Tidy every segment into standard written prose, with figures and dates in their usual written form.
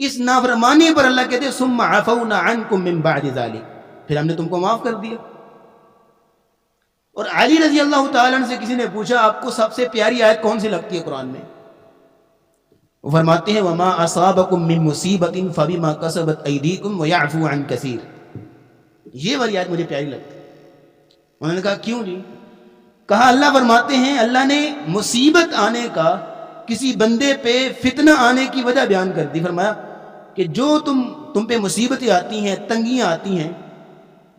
اس نافرمانی پر اللہ کہتے ہیں ثم عفونا عنکم من بعد ذلک، پھر ہم نے تم کو معاف کر دیا۔ اور علی رضی اللہ تعالیٰ عنہ سے کسی نے پوچھا آپ کو سب سے پیاری آیت کون سی لگتی ہے قرآن میں؟ وہ فرماتے ہیں وما اصابکم من مصیبت فبما کسبت ایدیکم ویعفو عن کثیر، یہ والی آیت مجھے پیاری لگتی ہے۔ انہوں نے کہا کیوں جی؟ کہا اللہ فرماتے ہیں اللہ نے مصیبت آنے کا، کسی بندے پہ فتنہ آنے کی وجہ بیان کر دی، فرمایا کہ جو تم پہ مصیبتیں آتی ہیں، تنگیاں آتی ہیں،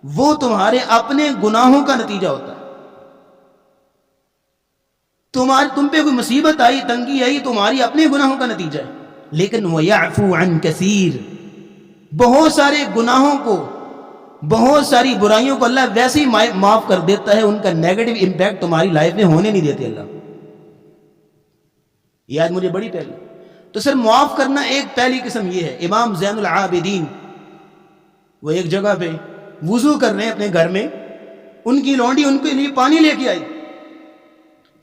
وہ تمہارے اپنے گناہوں کا نتیجہ ہوتا ہے۔ تم پہ کوئی مصیبت آئی، تنگی آئی، تمہاری اپنے گناہوں کا نتیجہ ہے، لیکن وَيَعْفُو عَنْ كَثِيرٍ، بہت سارے گناہوں کو، بہت ساری برائیوں کو اللہ ویسے ہی معاف کر دیتا ہے، ان کا نیگیٹو امپیکٹ تمہاری لائف میں ہونے نہیں دیتے اللہ۔ یہ آج مجھے بڑی پہلی تو سر معاف کرنا ایک پہلی قسم یہ ہے۔ امام زین العابدین وہ ایک جگہ پہ وضو کر رہے ہیں اپنے گھر میں، ان کی لونڈی ان کے لیے پانی لے کے آئی،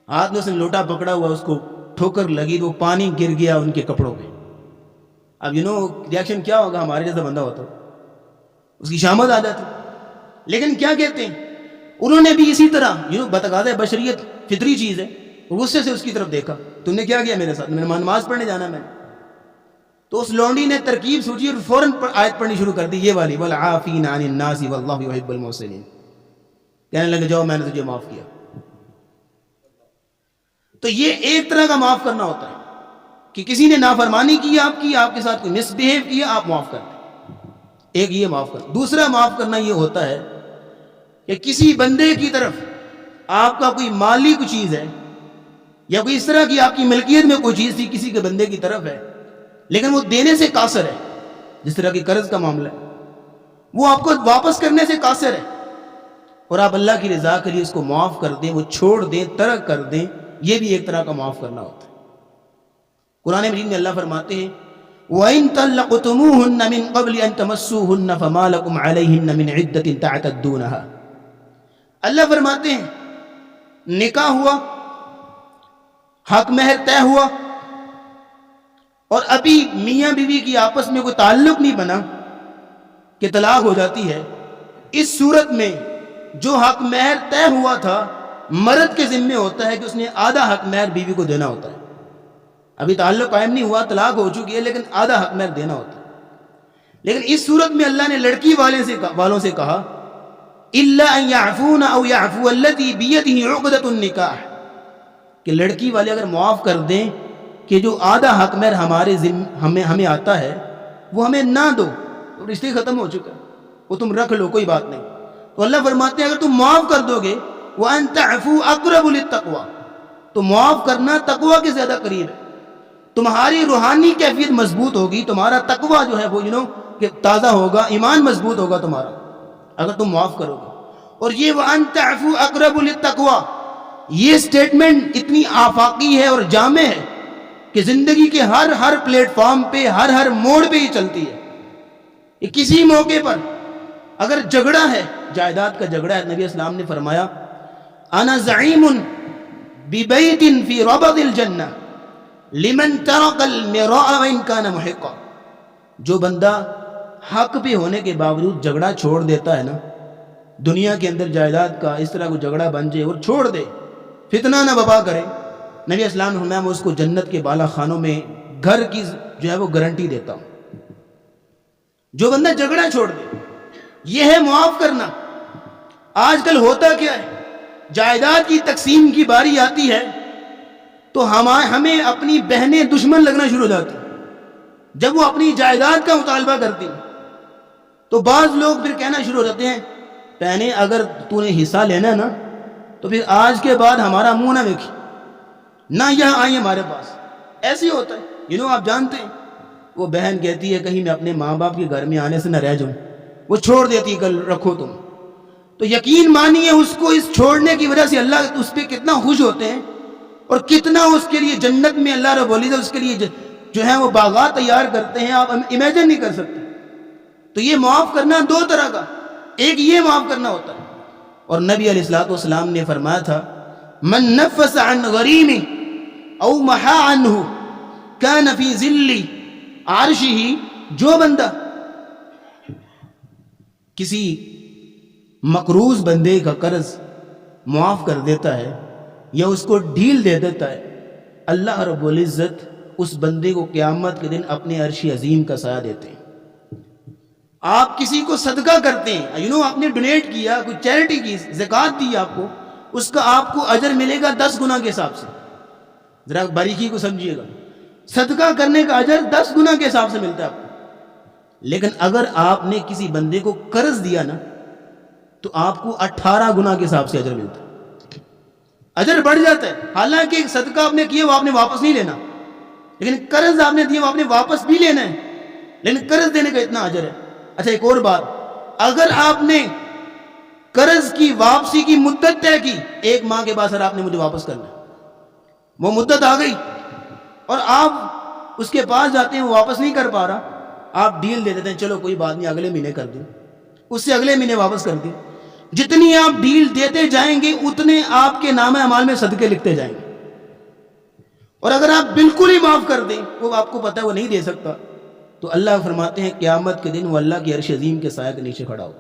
ہاتھ میں اس نے لوٹا پکڑا ہوا، اس کو ٹھوکر لگی تو وہ پانی گر گیا ان کے کپڑوں پہ۔ اب ریاکشن کیا ہوگا؟ ہمارے جیسا بندہ ہوتا اس کی شامت آ جاتی، لیکن کیا کہتے ہیں انہوں نے بھی اسی طرح بتقاضۂ بشریت فطری چیز ہے، غصے سے اس کی طرف دیکھا، تم نے کیا کیا میرے ساتھ؟ میں نے نماز پڑھنے جانا میں نے، تو اس لونڈی نے ترکیب سوچی اور فوراً آیت پڑھنی شروع کر دی، یہ والی والعافین عن الناس واللہ یحب المحسنین، کہنے لگے جاؤ میں نے تجھے معاف کیا۔ تو یہ ایک طرح کا معاف کرنا ہوتا ہے کہ کسی نے نافرمانی کی آپ کے ساتھ کوئی مس بہیو کیا، آپ معاف کر دیں، ایک یہ معاف کرنا۔ دوسرا معاف کرنا یہ ہوتا ہے کہ کسی بندے کی طرف آپ کا کوئی مالی کوئی چیز ہے یا کوئی اس طرح کی آپ کی ملکیت میں کوئی چیز تھی کسی کے بندے کی طرف ہے، لیکن وہ دینے سے قاصر ہے، جس طرح کی قرض کا معاملہ ہے، وہ آپ کو واپس کرنے سے قاصر ہے، اور آپ اللہ کی رضا کے لیے اس کو معاف کر دیں، وہ چھوڑ دیں، ترک کر دیں، یہ بھی ایک طرح کا معاف کرنا ہوتا ہے۔ قرآن مجید میں اللہ فرماتے ہیں وَإِن طَلَّقْتُمُوهُنَّ مِن قَبْلِ أَن تَمَسُّوهُنَّ فَمَا لَكُمْ عَلَيْهِنَّ مِنْ عِدَّةٍ تَعْتَدُّونَهَا، اللہ فرماتے ہیں نکاح ہوا، حق مہر طے ہوا، اور ابھی میاں بیوی کی آپس میں کوئی تعلق نہیں بنا کہ طلاق ہو جاتی ہے، اس صورت میں جو حق مہر طے ہوا تھا مرد کے ذمے ہوتا ہے کہ اس نے آدھا حق مہر بیوی کو دینا ہوتا ہے۔ ابھی تعلق قائم نہیں ہوا، طلاق ہو چکی ہے، لیکن آدھا حق مہر دینا ہوتا ہے۔ لیکن اس صورت میں اللہ نے لڑکی والوں سے کہا إِلَّا أَن يَعْفُونَ أَوْ يَعْفُوَ الَّذِي بِيَدِهِ عُقْدَةُ النِّكَاحِ، کہ لڑکی والے اگر معاف کر دیں کہ جو آدھا حق مہر ہمیں آتا ہے وہ ہمیں نہ دو، تو رشتے ختم ہو چکا، وہ تم رکھ لو، کوئی بات نہیں۔ تو اللہ فرماتے ہیں اگر تم معاف کر دو گے وَأَن تَعْفُوا أَقْرَبُ لِلتَّقْوَىٰ، تو معاف کرنا تقویٰ کے زیادہ قریب ہے، تمہاری روحانی کیفیت مضبوط ہوگی، تمہارا تقویٰ جو ہے وہ کہ تازہ ہوگا، ایمان مضبوط ہوگا تمہارا اگر تم معاف کرو گے۔ اور یہ وَأَن تَعْفُوا أَقْرَبُ لِلتَّقْوَىٰ، یہ سٹیٹمنٹ اتنی آفاقی ہے اور جامع ہے کہ زندگی کے ہر پلیٹ فارم پہ، ہر موڑ پہ یہ چلتی ہے۔ یہ کسی موقع پر اگر جھگڑا ہے، جائیداد کا جھگڑا ہے، نبی اسلام نے فرمایا انا زعیم ببیت فی ربض الجنہ لمن ترک المراء وان کان محقا، جو بندہ حق پہ ہونے کے باوجود جھگڑا چھوڑ دیتا ہے نا، دنیا کے اندر جائیداد کا اس طرح کو جھگڑا بن جائے اور چھوڑ دے، فتنہ نہ بپا کرے، نبی اسلام نے فرمایا میں اس کو جنت کے بالا خانوں میں گھر کی جو ہے وہ گارنٹی دیتا ہوں۔ جو بندہ جھگڑا چھوڑ دے، یہ ہے معاف کرنا۔ آج کل ہوتا کیا ہے، جائیداد کی تقسیم کی باری آتی ہے تو ہمیں اپنی بہنیں دشمن لگنا شروع ہو جاتی ہیں۔ جب وہ اپنی جائیداد کا مطالبہ کرتی ہیں تو بعض لوگ پھر کہنا شروع ہو جاتے ہیں بہنیں اگر تو نے حصہ لینا ہے نا تو پھر آج کے بعد ہمارا منہ نہ دیکھی، نہ یہاں آئی ہمارے پاس۔ ایسے ہی ہوتا ہے، آپ جانتے ہیں، وہ بہن کہتی ہے کہیں میں اپنے ماں باپ کے گھر میں آنے سے نہ رہ جاؤں، وہ چھوڑ دیتی کل رکھو تم، تو یقین مانیے اس کو اس چھوڑنے کی وجہ سے اللہ اس پہ کتنا خوش ہوتے ہیں اور کتنا اس کے لیے جنت میں اللہ رب العزت اس کے لیے جو ہے وہ باغات تیار کرتے ہیں، آپ امیجن نہیں کر سکتے۔ تو یہ معاف کرنا دو طرح کا، ایک یہ معاف کرنا ہوتا ہے، اور نبی علیہ الصلوۃ والسلام نے فرمایا تھا من نفس عن غریم او محا عنہ کان فی ذل عرشہ، جو بندہ کسی مقروض بندے کا قرض معاف کر دیتا ہے یا اس کو ڈھیل دے دیتا ہے، اللہ رب العزت اس بندے کو قیامت کے دن اپنے عرش عظیم کا سایہ دیتے ہیں۔ آپ کسی کو صدقہ کرتے ہیں، آپ نے ڈونیٹ کیا، کوئی چیریٹی کی، زکوٰۃ دی آپ کو، اس کا آپ کو اجر ملے گا 10 گنا کے حساب سے۔ ذرا باریکی کو سمجھیے گا، صدقہ کرنے کا اجر 10 گنا کے حساب سے ملتا ہے آپ کو۔ لیکن اگر آپ نے کسی بندے کو قرض دیا نا تو آپ کو 18 گنا کے حساب سے اجر ملتا ہے، اجر بڑھ جاتا ہے۔ حالانکہ صدقہ آپ نے کیا وہ آپ نے واپس نہیں لینا، لیکن قرض آپ نے دیا وہ آپ نے واپس بھی لینا ہے، لیکن قرض دینے کا اتنا اجر ہے۔ اچھا ایک اور بات، اگر آپ نے قرض کی واپسی کی مدت طے کی، 1 ماہ کے بعد سر آپ نے مجھے واپس کرنا ہے، وہ مدت آ گئی اور آپ اس کے پاس جاتے ہیں وہ واپس نہیں کر پا رہا، آپ ڈیل دے دیتے ہیں، چلو کوئی بات نہیں اگلے مہینے کر دیں، اس سے اگلے مہینے واپس کر دیں۔ جتنی آپ ڈیل دیتے جائیں گے اتنے آپ کے نامہ اعمال میں صدقے لکھتے جائیں گے۔ اور اگر آپ بالکل ہی معاف کر دیں، وہ آپ کو پتہ ہے وہ نہیں دے سکتا، تو اللہ فرماتے ہیں قیامت کے دن وہ اللہ کی عرش عظیم کے سایہ کے نیچے کھڑا ہو۔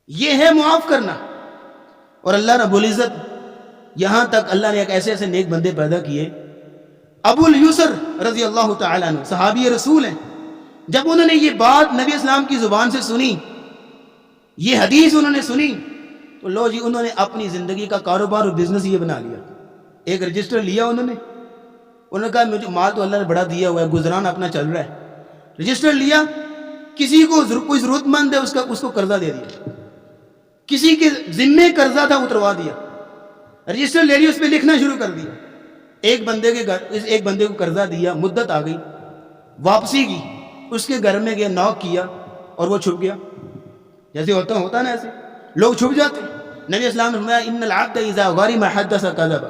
یہ ہے معاف کرنا۔ اور اللہ رب العزت یہاں تک اللہ نے ایک ایسے ایسے نیک بندے پیدا کیے۔ ابو الیسر رضی اللہ تعالیٰ عنہ صحابی رسول ہیں، جب انہوں نے یہ بات نبی اسلام کی زبان سے سنی، یہ حدیث انہوں نے سنی، تو لو جی انہوں نے اپنی زندگی کا کاروبار اور بزنس یہ بنا لیا۔ ایک رجسٹر لیا انہوں نے کہا مجھے مال تو اللہ نے بڑا دیا ہوا ہے، گزران اپنا چل رہا ہے۔ رجسٹر لیا، کسی کو کوئی ضرورت مند ہے اس کو قرضہ دے دیا، کسی کے ذمے قرضہ تھا اتروا دیا، رجسٹر لے لیا، اس پہ لکھنا شروع کر دیا۔ ایک بندے کو قرضہ دیا، مدت آ گئی، واپسی کی، اس کے گھر میں گیا، نوک کیا اور وہ چھپ گیا۔ جیسے ہوتا نا، ایسے لوگ چھپ جاتے۔ نبی اسلام نے فرمایا ان العبد اذا غرم حدث کذب،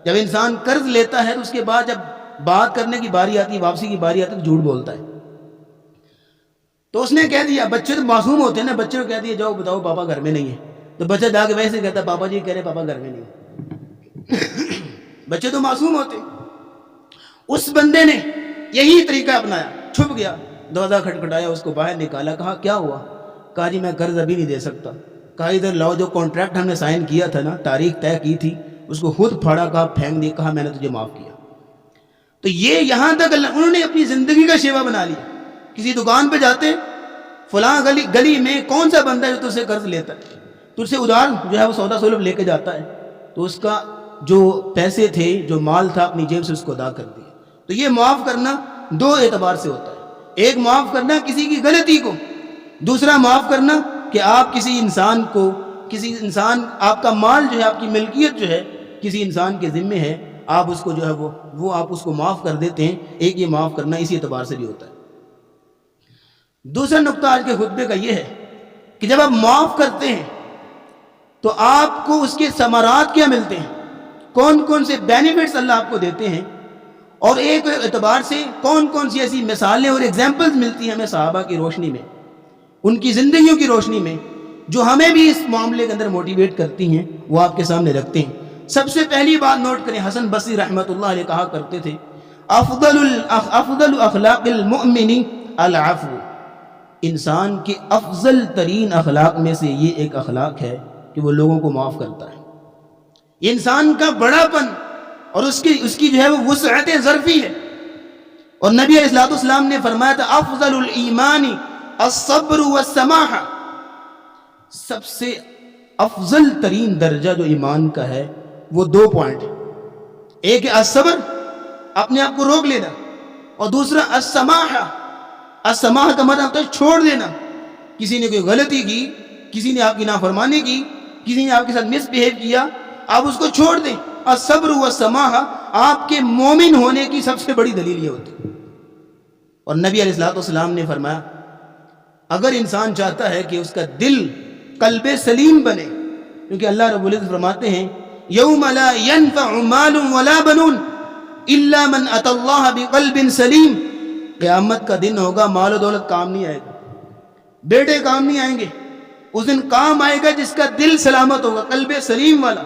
جب انسان قرض لیتا ہے تو اس کے بعد جب بات کرنے کی باری آتی ہے، واپسی کی باری آتی ہے، تو جھوٹ بولتا ہے۔ تو اس نے کہہ دیا، بچے تو معصوم ہوتے ہیں نا، بچے کو کہہ دیا جاؤ بتاؤ پاپا گھر میں نہیں ہے، تو بچہ جا کے ویسے کہتا پاپا جی کہہ رہے پاپا گھر میں نہیں ہے۔ بچے تو معصوم ہوتے۔ اس بندے نے یہی طریقہ اپنایا، چھپ گیا، دروازہ کھٹکھٹایا، اس کو باہر نکالا، کہا کیا ہوا؟ کہا جی میں قرض ابھی نہیں دے سکتا۔ کہا ادھر لاؤ، جو کانٹریکٹ ہم نے سائن کیا تھا نا، تاریخ طے کی تھی، اس کو خود پھاڑا، کہا پھینک دیا، کہا میں نے تجھے معاف کیا۔ تو یہ یہاں تک انہوں نے اپنی زندگی کا شیوا بنا لیا۔ کسی دکان پہ جاتے، فلاں گلی میں کون سا بندہ ہے جو تجھ سے قرض لیتا ہے، تجھ سے ادھار جو ہے وہ سودا سولب لے کے جاتا ہے، تو اس کا جو پیسے تھے، جو مال تھا، اپنی جیب سے اس کو ادا کر دیا۔ تو یہ معاف کرنا 2 اعتبار سے ہوتا ہے، ایک معاف کرنا کسی کی غلطی کو، دوسرا معاف کرنا کہ آپ کسی انسان آپ کا مال جو ہے، آپ کی ملکیت جو ہے کسی انسان کے ذمے ہے، آپ اس کو جو ہے وہ آپ اس کو معاف کر دیتے ہیں۔ ایک یہ معاف کرنا اسی اعتبار سے بھی ہوتا ہے۔ دوسرا نقطہ آج کے خطبے کا یہ ہے کہ جب آپ معاف کرتے ہیں تو آپ کو اس کے ثمرات کیا ملتے ہیں، کون کون سے بینیفٹس اللہ آپ کو دیتے ہیں، اور ایک اعتبار سے کون کون سی ایسی مثالیں اور ایگزامپلز ملتی ہیں ہمیں صحابہ کی روشنی میں، ان کی زندگیوں کی روشنی میں، جو ہمیں بھی اس معاملے کے اندر موٹیویٹ کرتی ہیں، وہ آپ کے سامنے رکھتے ہیں۔ سب سے پہلی بات نوٹ کریں، حسن بصری رحمۃ اللہ علیہ کہا کرتے تھے افضل اخلاق المؤمن العفو، انسان کے افضل ترین اخلاق میں سے یہ ایک اخلاق ہے کہ وہ لوگوں کو معاف کرتا ہے۔ یہ انسان کا بڑا پن اور اس کی جو ہے وہ وسعت ظرفی ہے۔ اور نبی علیہ السلام نے فرمایا تھا افضل الایمان الصبر والسماحہ، سب سے افضل ترین درجہ جو ایمان کا ہے وہ 2 پوائنٹ، ایک ہے الصبر، اپنے آپ کو روک لینا، اور دوسرا السماحہ، السماحہ کا مطلب ہوتا ہے چھوڑ دینا۔ کسی نے کوئی غلطی کی، کسی نے آپ کی نافرمانی کی، کسی نے آپ کے ساتھ مس بہیو کیا، آپ اس کو چھوڑ دیں۔ الصبر والسماحہ آپ کے مومن ہونے کی سب سے بڑی دلیل یہ ہوتی ہے۔ اور نبی علیہ السلام نے فرمایا اگر انسان چاہتا ہے کہ اس کا دل قلب سلیم بنے، کیونکہ اللہ رب العزت فرماتے ہیں یوم لا ينفع مال ولا بنون الا من اتى الله بقلب سلیم، قیامت کا دن ہوگا، مال و دولت کام نہیں آئے گا، بیٹے کام نہیں آئیں گے، اس دن کام آئے گا جس کا دل سلامت ہوگا، قلب سلیم والا۔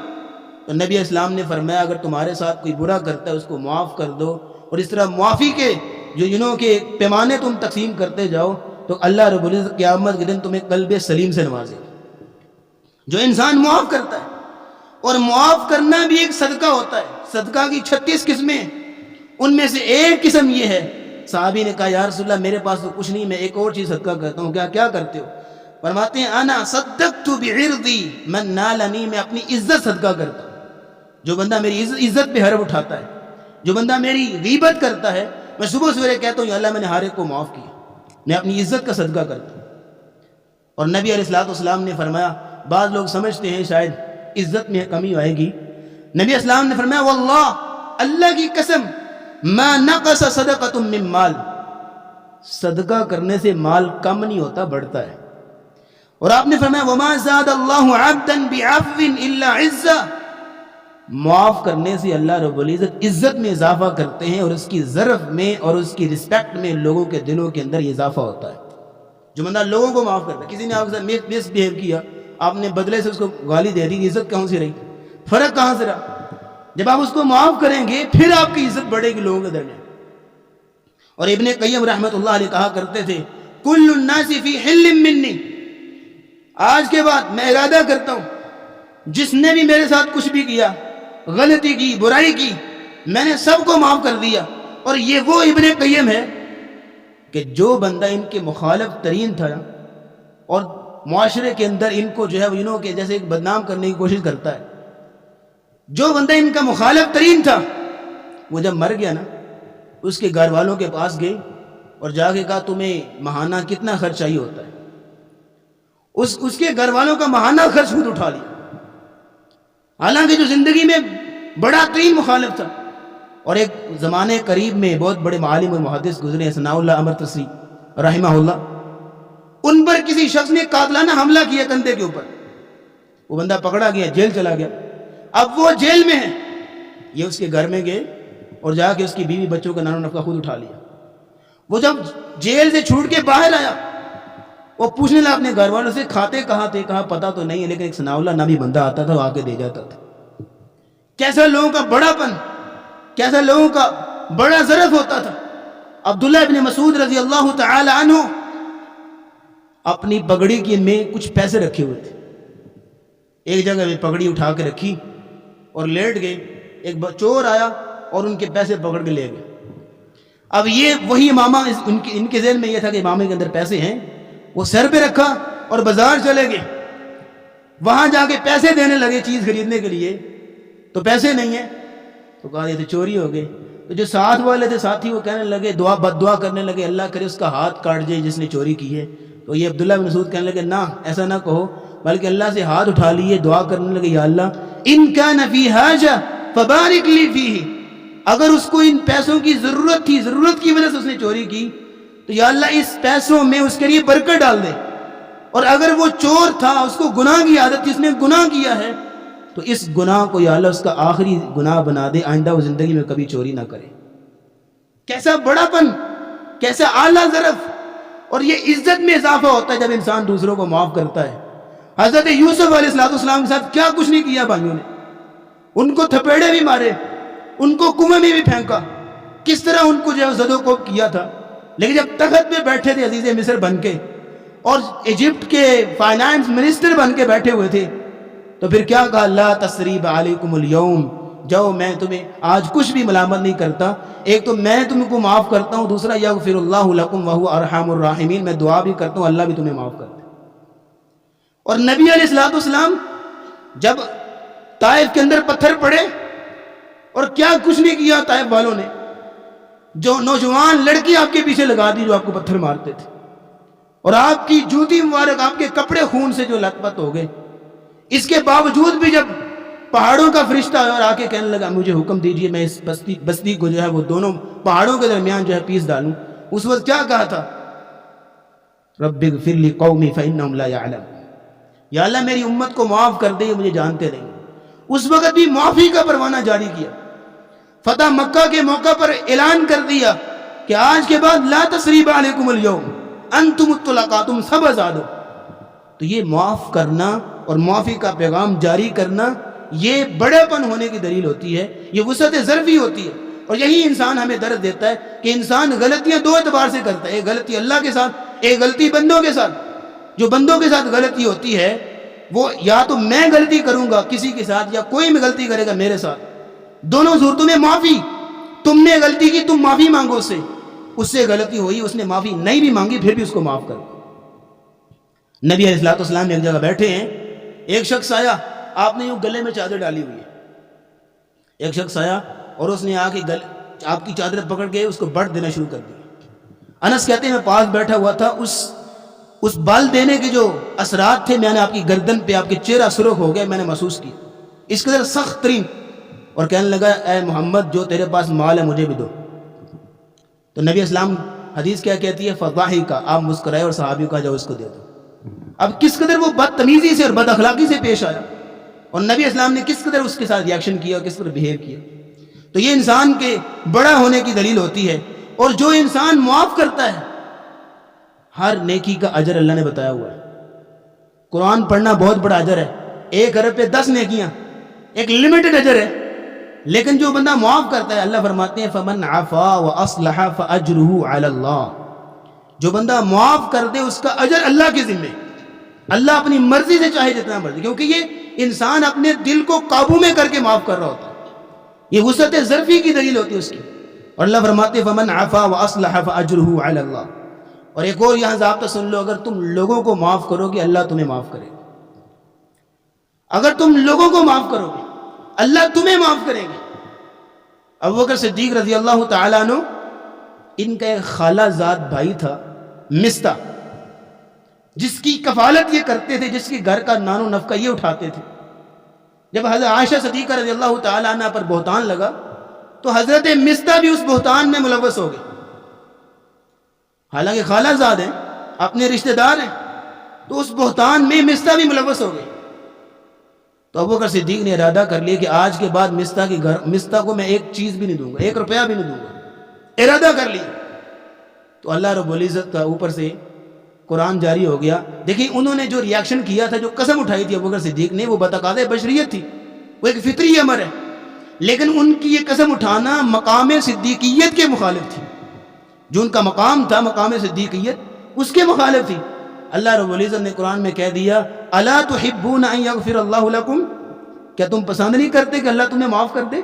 تو نبی اسلام نے فرمایا اگر تمہارے ساتھ کوئی برا کرتا ہے اس کو معاف کر دو، اور اس طرح معافی کے جو کہ پیمانے تم تقسیم کرتے جاؤ تو اللہ رب العزت قیامت کے دن تمہیں قلب سلیم سے نوازے گا. جو انسان معاف کرتا ہے، اور معاف کرنا بھی ایک صدقہ ہوتا ہے. صدقہ کی 36 قسمیں ہیں، ان میں سے ایک قسم یہ ہے. صحابی نے کہا یا رسول اللہ میرے پاس تو کچھ نہیں، میں ایک اور چیز صدقہ کرتا ہوں. کیا کرتے ہو؟ فرماتے ہیں انا صدقت بعرضی من نالنی، میں اپنی عزت صدقہ کرتا ہوں. جو بندہ میری عزت پہ حرف اٹھاتا ہے، جو بندہ میری غیبت کرتا ہے، میں صبح سویرے کہتا ہوں یا اللہ میں نے ہر ایک کو معاف کیا، میں اپنی عزت کا صدقہ کرتا ہوں. اور نبی علیہ السلام نے فرمایا، بعض لوگ سمجھتے ہیں شاید عزت میں کمی آئے گی، نبی علیہ السلام نے فرمایا واللہ، اللہ کی قسم، ما نقص صدقۃ من مال، صدقہ کرنے سے مال کم نہیں ہوتا، بڑھتا ہے. اور آپ نے فرمایا وما زاد اللہ عبدا بعفو الا عزا، معاف کرنے سے اللہ رب العزت عزت میں اضافہ کرتے ہیں، اور اس کی ظرف میں اور اس کی رسپیکٹ میں لوگوں کے دلوں کے اندر یہ اضافہ ہوتا ہے. جو بندہ لوگوں کو معاف کرتا ہے، کسی نے آپ کے ساتھ مس بیہیو کیا، آپ نے بدلے سے اس کو گالی دے دی، عزت کہاں سے رہی؟ فرق کہاں سے رہا؟ جب آپ اس کو معاف کریں گے پھر آپ کی عزت بڑھے گی لوگوں کے درمیان. اور ابن قیم رحمۃ اللہ علیہ کہا کرتے تھے کل الناس فی حل منی، آج کے بعد میں ارادہ کرتا ہوں جس نے بھی میرے ساتھ کچھ بھی کیا، غلطی کی، برائی کی، میں نے سب کو معاف کر دیا. اور یہ وہ ابن قیم ہے کہ جو بندہ ان کے مخالف ترین تھا اور معاشرے کے اندر ان کو جو ہے کہ جیسے ایک بدنام کرنے کی کوشش کرتا ہے، جو بندہ ان کا مخالف ترین تھا، وہ جب مر گیا نا، اس کے گھر والوں کے پاس گئے اور جا کے کہا تمہیں ماہانہ کتنا خرچ چاہیے ہوتا ہے. اس کے گھر والوں کا ماہانہ خرچ خود اٹھا لیا، حالانکہ جو زندگی میں بڑا ترین مخالف تھا. اور ایک زمانے قریب میں بہت بڑے معالم اور محدث گزرے، ثناء اللہ امرتسری رحمہ اللہ، ان پر کسی شخص نے قاتلانہ حملہ کیا کندھے کے اوپر، وہ بندہ پکڑا گیا، جیل چلا گیا. اب وہ جیل میں ہے، یہ اس کے گھر میں گئے اور جا کے اس کی بیوی بچوں کا نان و نفقہ خود اٹھا لیا. وہ جب جیل سے چھوٹ کے باہر آیا، وہ پوچھنے لگا اپنے گھر والوں سے کھاتے کہاں تھے؟ کہا پتہ تو نہیں ہے، لیکن ایک ثناء اللہ نامی بندہ آتا تھا، وہ آ کے دے جاتا تھا. کیسا لوگوں کا بڑا پن، کیسا لوگوں کا بڑا ظرف ہوتا تھا. عبداللہ ابن مسعود رضی اللہ تعالی عنہ اپنی پگڑی کی میں کچھ پیسے رکھے ہوئے تھے، ایک جگہ میں پگڑی اٹھا کے رکھی اور لیٹ گئے. ایک چور آیا اور ان کے پیسے پکڑ کے لے گئے. اب یہ وہی امامہ، ان کے ذہن میں یہ تھا کہ امامے کے اندر پیسے ہیں، وہ سر پہ رکھا اور بازار چلے گئے. وہاں جا کے پیسے دینے لگے چیز خریدنے کے لیے، تو پیسے نہیں ہیں، تو کہا یہ تو چوری ہو گئے. تو جو ساتھ والے تھے ساتھی، وہ کہنے لگے بد دعا کرنے لگے، اللہ کرے اس کا ہاتھ کاٹ جائے جس نے چوری کی ہے. تو یہ عبداللہ بن مسعود کہنے لگے نہ، ایسا نہ کہو، بلکہ اللہ سے ہاتھ اٹھا لیے، دعا کرنے لگے یا اللہ ان کان فی حاجہ فبارک لی فیہ، اگر اس کو ان پیسوں کی ضرورت تھی، ضرورت کی وجہ سے اس نے چوری کی، تو یا اللہ اس پیسوں میں اس کے لیے برکت ڈال دے. اور اگر وہ چور تھا، اس کو گناہ کی عادت تھی، اس نے گناہ کیا ہے، تو اس گناہ کو یا اللہ اس کا آخری گناہ بنا دے، آئندہ وہ زندگی میں کبھی چوری نہ کرے. کیسا بڑا پن، کیسا اعلیٰ ظرف. اور یہ عزت میں اضافہ ہوتا ہے جب انسان دوسروں کو معاف کرتا ہے. حضرت یوسف علیہ السلام کے ساتھ کیا کچھ نہیں کیا بھائیوں نے، ان کو تھپیڑے بھی مارے، ان کو کنویں میں بھی پھینکا، کس طرح ان کو جو ہے زد و کوب کیا تھا. لیکن جب تخت پہ بیٹھے تھے عزیز مصر بن کے اور ایجپٹ کے فائنانس منسٹر بن کے بیٹھے ہوئے تھے، تو پھر کیا کہا لا تثریب علیکم اليوم، جاؤ میں تمہیں آج کچھ بھی ملامت نہیں کرتا. ایک تو میں تم کو معاف کرتا ہوں، دوسرا یغفر اللہ لکم وہو ارحم الراحمین، میں دعا بھی کرتا ہوں اللہ بھی تمہیں معاف کرتا ہے. اور نبی علیہ السلام جب طائف کے اندر پتھر پڑے اور کیا کچھ نہیں کیا طائف والوں نے، جو نوجوان لڑکی آپ کے پیچھے لگا دی جو آپ کو پتھر مارتے تھے، اور آپ کی جوتی مبارک، آپ کے کپڑے خون سے جو لت پت ہو گئے. اس کے باوجود بھی جب پہاڑوں کا فرشتہ آیا اور آ کے کہنے لگا مجھے حکم دیجئے میں اس بستی کو جو ہے وہ دونوں پہاڑوں کے درمیان جو ہے پیس ڈالوں، اس وقت کیا کہا تھا؟ رب اغفر لی قومی فانہم لا یعلمون، یا اللہ میری امت کو معاف کر دے، مجھے جانتے نہیں. اس وقت بھی معافی کا پروانہ جاری کیا. فتح مکہ کے موقع پر اعلان کر دیا کہ آج کے بعد لا تثریب علیکم اليوم انتم الطلقاء، تم سب آزاد ہو. تو یہ معاف کرنا اور معافی کا پیغام جاری کرنا، یہ بڑے پن ہونے کی دلیل ہوتی ہے، یہ وسعت ظرفی ہوتی ہے. اور یہی انسان ہمیں درس دیتا ہے کہ انسان غلطیاں دو اعتبار سے کرتا ہے، ایک غلطی اللہ کے ساتھ، ایک غلطی بندوں کے ساتھ۔ جو بندوں کے ساتھ غلطی ہوتی ہے وہ یا تو میں غلطی کروں گا کسی کے ساتھ، یا کوئی میں غلطی کرے گا میرے ساتھ، دونوں صورتوں میں معافی۔ تم نے غلطی کی، تم معافی مانگو اس سے غلطی ہوئی، اس نے معافی نہیں بھی مانگی پھر بھی اس کو معاف کرو۔ نبی علیہ الصلوۃ والسلام ایک جگہ بیٹھے ہیں، ایک شخص آیا، آپ نے یوں گلے میں چادر ڈالی ہوئی ہے، ایک شخص آیا اور اس نے آ کے آپ کی چادر پکڑ کے اس کو بڑھ دینا شروع کر دیا۔ انس کہتے ہیں میں پاس بیٹھا ہوا تھا، اس بال دینے کے جو اثرات تھے میں نے آپ کی گردن پہ، آپ کے چہرہ سرخ ہو گیا، میں نے محسوس کی اس قدر سخت ترین، اور کہنے لگا اے محمد جو تیرے پاس مال ہے مجھے بھی دو۔ تو نبی اسلام حدیث کیا کہتی ہے، فضاحکا، آپ مسکرائے اور صحابی کو کہا جاؤ اس کو دے دو۔ اب کس قدر وہ بدتمیزی سے اور بد اخلاقی سے پیش آیا، اور نبی اسلام نے کس قدر اس کے ساتھ ریاکشن کیا اور کس قدر بیہیو کیا۔ تو یہ انسان کے بڑا ہونے کی دلیل ہوتی ہے۔ اور جو انسان معاف کرتا ہے ہر نیکی کا اجر اللہ نے بتایا ہوا ہے۔ قرآن پڑھنا بہت بڑا اجر ہے، 1 ارب پہ 10 نیکیاں، ایک لمیٹڈ اجر ہے۔ لیکن جو بندہ معاف کرتا ہے، اللہ فرماتے ہیں فمن عفا واصلح فاجرہ علی اللہ، جو بندہ معاف کر دے اس کا اجر اللہ کے ذمے، اللہ اپنی مرضی سے چاہے جتنا مرضی، کیونکہ یہ انسان اپنے دل کو قابو میں کر کے معاف کر رہا ہوتا ہے، یہ وسعت ظرفی کی دلیل ہوتی ہے اس کی۔ اور اللہ فرماتے ہیں فمن عفا واصلح فاجرہ علی اللہ۔ اور ایک اور یہاں ضابطہ سن لو، اگر تم لوگوں کو معاف کرو گے اللہ تمہیں معاف کرے گا، اگر تم لوگوں کو معاف کرو گے اللہ تمہیں معاف کریں گے۔ ابوبکر صدیق رضی اللہ تعالیٰ عنہ، ان کا ایک خالہ زاد بھائی تھا مستہ، جس کی کفالت یہ کرتے تھے، جس کے گھر کا نان و نفقہ یہ اٹھاتے تھے۔ جب حضرت عائشہ صدیقہ رضی اللہ تعالیٰ عنہ پر بہتان لگا تو حضرت مستہ بھی اس بہتان میں ملوث ہو گئے، حالانکہ خالہ زاد ہیں، اپنے رشتہ دار ہیں، تو اس بہتان میں مستہ بھی ملوث ہو گئے۔ تو ابوبکر صدیق نے ارادہ کر لیا کہ آج کے بعد مستہ کو میں ایک چیز بھی نہیں دوں گا، 1 روپیہ بھی نہیں دوں گا، ارادہ کر لیا۔ تو اللہ رب العزت کا اوپر سے قرآن جاری ہو گیا۔ دیکھیں انہوں نے جو ریاکشن کیا تھا، جو قسم اٹھائی تھی ابوبکر صدیق نے، وہ بتقاضۂ بشریت تھی، وہ ایک فطری امر ہے، لیکن ان کی یہ قسم اٹھانا مقام صدیقیت کے مخالف تھی۔ جو ان کا مقام تھا، مقام صدیقیت، اس کے مخالف تھی۔ اللہ رب العزت نے قرآن میں کہہ دیا الا تحبون ان یغفر اللہ لکم، کیا تم پسند نہیں کرتے کہ اللہ تمہیں معاف کر دے؟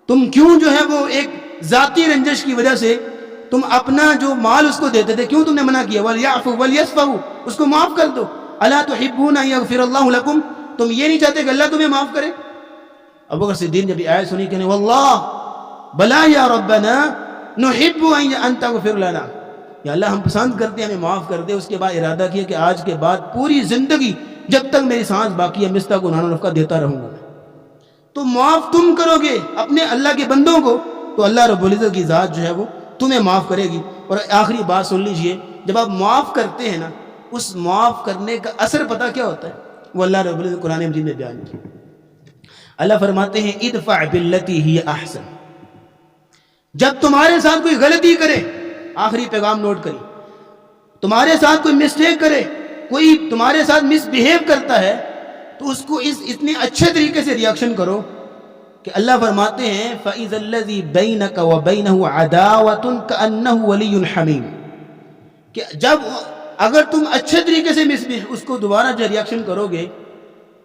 تم کیوں جو ہے وہ ایک ذاتی رنجش کی وجہ سے تم اپنا جو مال اس کو دیتے تھے، کیوں تم نے منع کیا؟ وَلْيَعْفُوا وَلْيَصْفَحُوا، اس کو معاف کر دو۔ الا تحبون ان یغفر اللہ لکم، تم یہ نہیں چاہتے کہ اللہ تمہیں معاف کرے؟ ابوبکر صدیق نے جب یہ آیت سنی کہ واللہ بلا یا ربنا نحب ان تغفر لنا، یا اللہ ہم پسند کرتے ہیں ہمیں معاف کر دے۔ اس کے بعد ارادہ کیا کہ آج کے بعد پوری زندگی جب تک میری سانس باقی ہے مستہ کو نان و نفقہ دیتا رہوں گا۔ تو معاف تم کرو گے اپنے اللہ کے بندوں کو تو اللہ رب العزت کی ذات جو ہے وہ تمہیں معاف کرے گی۔ اور آخری بات سن لیجئے، جب آپ معاف کرتے ہیں نا، اس معاف کرنے کا اثر پتہ کیا ہوتا ہے؟ وہ اللہ رب العزت قرآن مجید میں بیان کیا۔ اللہ فرماتے ہیں ادفع باللتی ہی احسن، جب تمہارے ساتھ کوئی غلطی کرے، آخری پیغام نوٹ کری، تمہارے ساتھ کوئی مسٹیک کرے، کوئی تمہارے ساتھ مس بیہیو کرتا ہے، تو اس کو اتنے اچھے طریقے سے ریاکشن کرو کہ اللہ فرماتے ہیں فَإِذَا الَّذِي بَيْنَكَ وَبَيْنَهُ عَدَاوَةٌ كَأَنَّهُ وَلِيٌّ حَمِيمٌ، کہ جب اگر تم اچھے طریقے سے اس کو دوبارہ جو ریاکشن کرو گے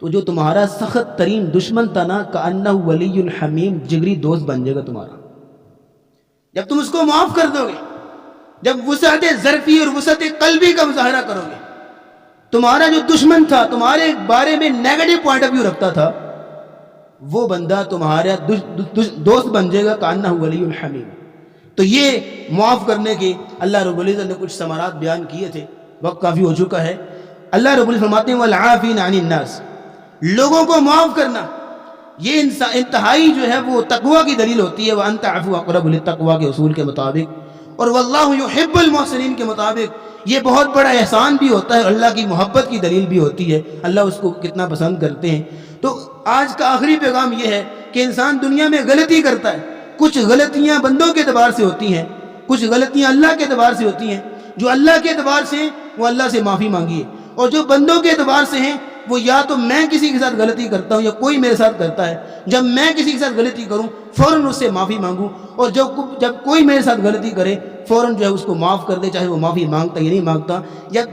تو جو تمہارا سخت ترین دشمن تھا نا، كَأَنَّهُ وَلِيٌّ حَمِيمٌ، جگری دوست بن جائے گا تمہارا۔ جب تم اس کو معاف کر دو گے، جب وسعت ظرفی اور وسعت قلبی کا مظاہرہ کرو گے، تمہارا جو دشمن تھا، تمہارے بارے میں نیگیٹو پوائنٹ آف ویو رکھتا تھا، وہ بندہ تمہارا دوست بن جائے گا، کانہ ولی حمیم۔ تو یہ معاف کرنے کے اللہ رب العزت نے کچھ ثمرات بیان کیے تھے، وقت کافی ہو چکا ہے۔ اللہ رب العزت فرماتے ہیں والعافین عن الناس، لوگوں کو معاف کرنا یہ انتہائی جو ہے وہ تقوی کی دلیل ہوتی ہے، وَأَن تَعْفُوا أَقْرَبُ لِلتَّقْوَىٰ کے اصول کے مطابق، اور وَاللَّهُ يُحِبُّ الْمُحْسِنِينَ کے مطابق یہ بہت بڑا احسان بھی ہوتا ہے، اللہ کی محبت کی دلیل بھی ہوتی ہے، اللہ اس کو کتنا پسند کرتے ہیں۔ تو آج کا آخری پیغام یہ ہے کہ انسان دنیا میں غلطی کرتا ہے، کچھ غلطیاں بندوں کے اعتبار سے ہوتی ہیں، کچھ غلطیاں اللہ کے اعتبار سے ہوتی ہیں۔ جو اللہ کے اعتبار سے ہیں وہ اللہ سے معافی مانگیے، اور جو بندوں کے اعتبار سے ہیں وہ یا تو میں کسی کے ساتھ غلطی کرتا ہوں یا کوئی میرے ساتھ کرتا ہے. جب میں کسی کے ساتھ غلطی کروں فوراً اس سے معافی مانگوں, اور جب کوئی میرے ساتھ غلطی کرے فوراً جو ہے اس کو معاف کر دے, چاہے وہ معافی مانگتا یا نہیں مانگتا.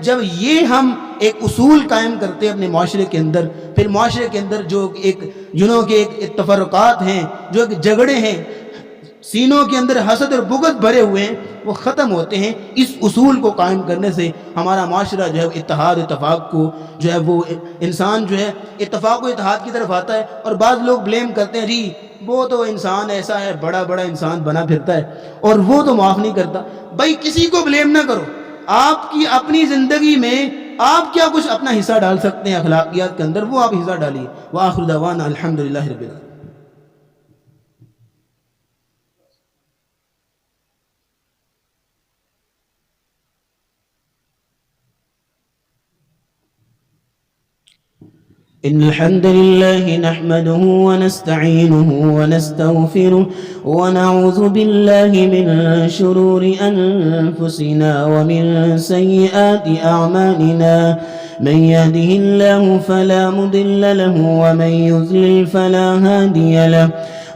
جب یہ ہم ایک اصول قائم کرتے ہیں اپنے معاشرے کے اندر, پھر معاشرے کے اندر جو ایک کے ایک تفرقات ہیں, جو ایک جھگڑے ہیں, سینوں کے اندر حسد اور بغض بھرے ہوئے ہیں, وہ ختم ہوتے ہیں. اس اصول کو قائم کرنے سے ہمارا معاشرہ جو ہے اتحاد اتفاق کو جو ہے وہ انسان جو ہے اتفاق و اتحاد کی طرف آتا ہے. اور بعض لوگ بلیم کرتے ہیں جی وہ تو انسان ایسا ہے, بڑا انسان بنا پھرتا ہے اور وہ تو معاف نہیں کرتا. بھائی کسی کو بلیم نہ کرو, آپ کی اپنی زندگی میں آپ کیا کچھ اپنا حصہ ڈال سکتے ہیں اخلاقیات کے اندر, وہ آپ حصہ ڈالیے. وآخر دعوانا الحمدللہ رب العالمین. إن الحمد لله نحمده ونستعينه ونستغفره ونعوذ بالله من شرور أنفسنا ومن سيئات أعمالنا. من يهده الله فلا مضل له ومن يضلل فلا هادي له.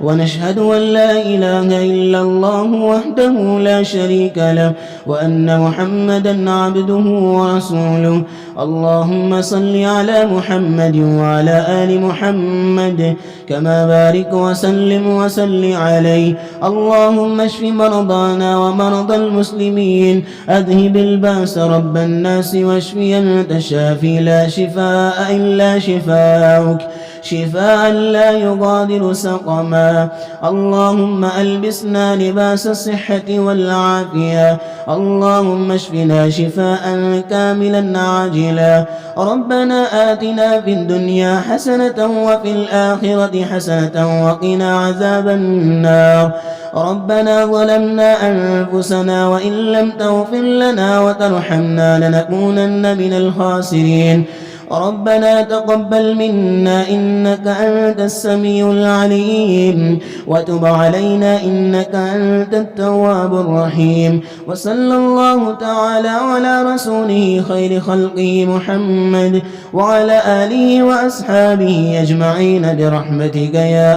ونشهد أن لا إله إلا الله وحده لا شريك له وأن محمدا عبده ورسوله. اللهم صل على محمد وعلى آل محمد كما بارك وسلم عليه. اللهم اشف مرضانا ومرضى المسلمين, أذهب الباس رب الناس واشفي أنت الشافي لا شفاء إلا شفاؤك, شفاء لا يغادر سقما. اللهم ألبسنا لباس الصحة والعافية. اللهم اشفنا شفاء كاملا عاجلا. ربنا آتنا في الدنيا حسنة وفي الآخرة حسنة وقنا عذاب النار. ربنا ظلمنا أنفسنا وإن لم تغفر لنا وترحمنا لنكونن من الخاسرين. ربنا تقبل منا إنك أنت السميع العليم وتب علينا إنك أنت التواب الرحيم. وصلى الله تعالى على رسوله خير خلقه محمد وعلى آله وأصحابه أجمعين برحمتك يا